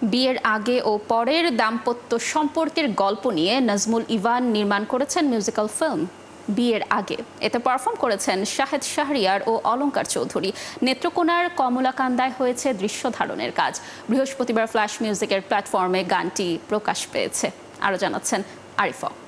বিয়ের আগে ও পরের দাম্পত্য সম্পর্কের গল্প নিয়ে নাজমুল ইভান নির্মাণ করেছেন মিউজিক্যাল ফিল্ম বিয়ের আগে। এতে পারফর্ম করেছেন শাহেদ শাহরিয়ার ও অলঙ্কার চৌধুরী। নেত্রকোনার কমলাকান্দায় হয়েছে দৃশ্য ধারণের কাজ। বৃহস্পতিবার ফ্ল্যাশ মিউজিকের প্ল্যাটফর্মে গানটি প্রকাশ পেয়েছে। আরও জানাচ্ছেন আরিফ হক।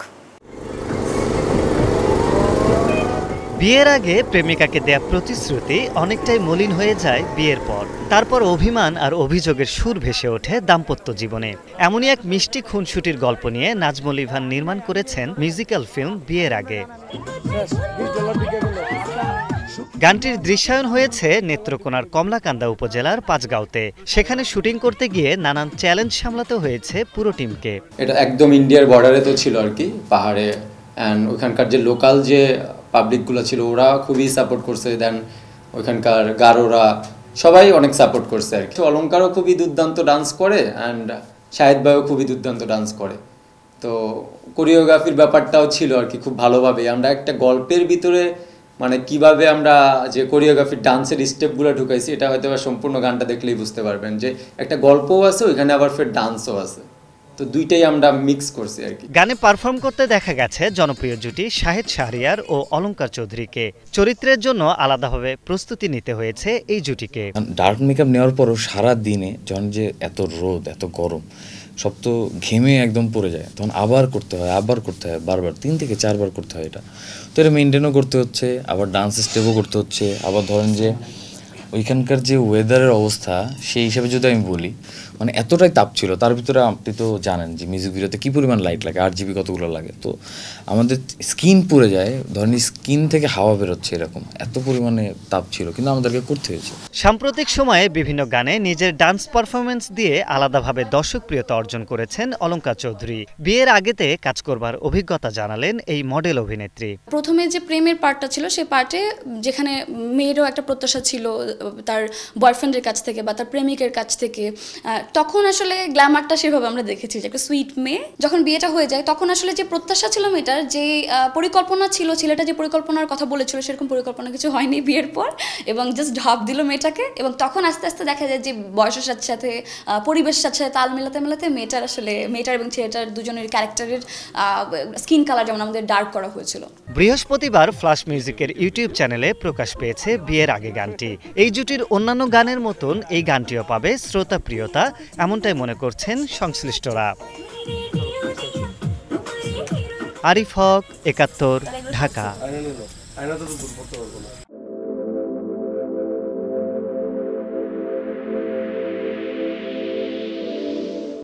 বিয়ের আগে প্রেমিকাকে দেয়া প্রতিশ্রুতি অনেকটাই মলিন হয়ে যায় বিয়ের পর। তারপর অভিমান আর অভিযোগের সুর ভেসে ওঠে দাম্পত্য জীবনে। এমনই এক মিষ্টি খুনসুটির গল্প নিয়ে নাজমুল ইভান নির্মাণ করেছেন মিউজিক্যাল ফিল্ম বিয়ের আগে। গানটির দৃশ্যায়ন হয়েছে নেত্রকোনার কমলাকান্দা উপজেলার পাঁচগাঁওতে। সেখানে শুটিং করতে গিয়ে নানান চ্যালেঞ্জ সামলাতে হয়েছে পুরো টিমকে। এটা একদম ইন্ডিয়ার বর্ডারে তো ছিল আর কি, পাহাড়ে। অ্যান্ড ওইখানকার যে লোকাল যে পাবলিকগুলো ছিল ওরা খুবই সাপোর্ট করছে। দেন ওইখানকার গারোরা সবাই অনেক সাপোর্ট করছে আর কি। অলঙ্কারও খুবই দুর্দান্ত ডান্স করে অ্যান্ড শাহেদ ভাইও খুবই দুর্দান্ত ডান্স করে। তো কোরিওগ্রাফির ব্যাপারটাও ছিল আর কি খুব ভালোভাবে। আমরা একটা গল্পের ভিতরে মানে কিভাবে আমরা যে কোরিওগ্রাফির ডান্সের স্টেপগুলো ঢুকাইছি এটা হয়তো সম্পূর্ণ গানটা দেখলেই বুঝতে পারবেন যে একটা গল্পও আছে ওইখানে, আবার ফের ডান্সও আছে। তো দুইটাই আমরা মিক্স করছি আর কি। গানে পারফর্ম করতে দেখা গেছে জনপ্রিয় জুটি শাহেদ শাহরিয়ার ও অলঙ্কার চৌধুরীকে। চরিত্রের জন্য আলাদাভাবে প্রস্তুতি নিতে হয়েছে এই জুটিকে। ডার্ক মেকআপ নেওয়ার পরও সারা দিনে যখন যে এত রোদ এত গরম সব তো ঘেমে একদম পড়ে যায়, তখন আবার করতে হয় বারবার 3 থেকে 4 বার করতে হয় এটা। তো এটা মেনটেনও করতে হচ্ছে, আবার ডান্স স্টেপও করতে হচ্ছে। আবার ধরেন যে ওইখানকার যে ওয়েদারের অবস্থা সেই হিসাবে যদি আমি বলি, মানে এতটাই তাপ ছিল। তার ভিতরে আপনি তো জানেন যে মিউজিক ভিডিওতে কী পরিমাণ লাইট লাগে, 8 GB কতগুলো লাগে। তো আমাদের স্কিন পুড়ে যায়, ধরেন স্কিন থেকে হাওয়া বেরোচ্ছে, এরকম এত পরিমাণে তাপ ছিল, কিন্তু আমাদেরকে করতে হয়েছে। সাম্প্রতিক সময়ে বিভিন্ন গানে নিজের ডান্স পারফরমেন্স দিয়ে আলাদাভাবে দর্শকপ্রিয়তা অর্জন করেছেন অলঙ্কার চৌধুরী। বিয়ের আগেতে কাজ করবার অভিজ্ঞতা জানালেন এই মডেল অভিনেত্রী। প্রথমে যে প্রেমের পার্টটা ছিল সেই পার্টে যেখানে মেয়েরও একটা প্রত্যাশা ছিল তার বয়ফ্রেন্ডের কাছ থেকে বা তার প্রেমিকের কাছ থেকে, তখন আসলে গ্ল্যামারটা সেভাবে আমরা দেখেছি যে একটা সুইট মেয়ে। যখন বিয়েটা হয়ে যায় তখন আসলে যে প্রত্যাশা ছিল মেয়েটার, যে পরিকল্পনা ছিল, ছেলেটা যে পরিকল্পনার কথা বলেছিল সেরকম পরিকল্পনা কিছু হয়নি বিয়ের পর, এবং জাস্ট ঢাপ দিল মেয়েটাকে। এবং তখন আস্তে আস্তে দেখা যায় যে বয়সের সাথে সাথে পরিবেশের সাথে সাথে তাল মেলাতে মেয়েটার এবং ছেলেটার দুজনের ক্যারেক্টারের স্কিন কালার যেমন আমাদের ডার্ক করা হয়েছিল। বৃহস্পতিবার ফ্ল্যাশ মিউজিকের ইউটিউব চ্যানেলে প্রকাশ পেয়েছে বিয়ের আগে গানটি। এই জুটির অন্যান্য গানের মতন এই গানটিও পাবে শ্রোতা প্রিয়তা, এমনটাই মনে করছেন সংশ্লিষ্টরা। আরিফ হক, ৭১, ঢাকা।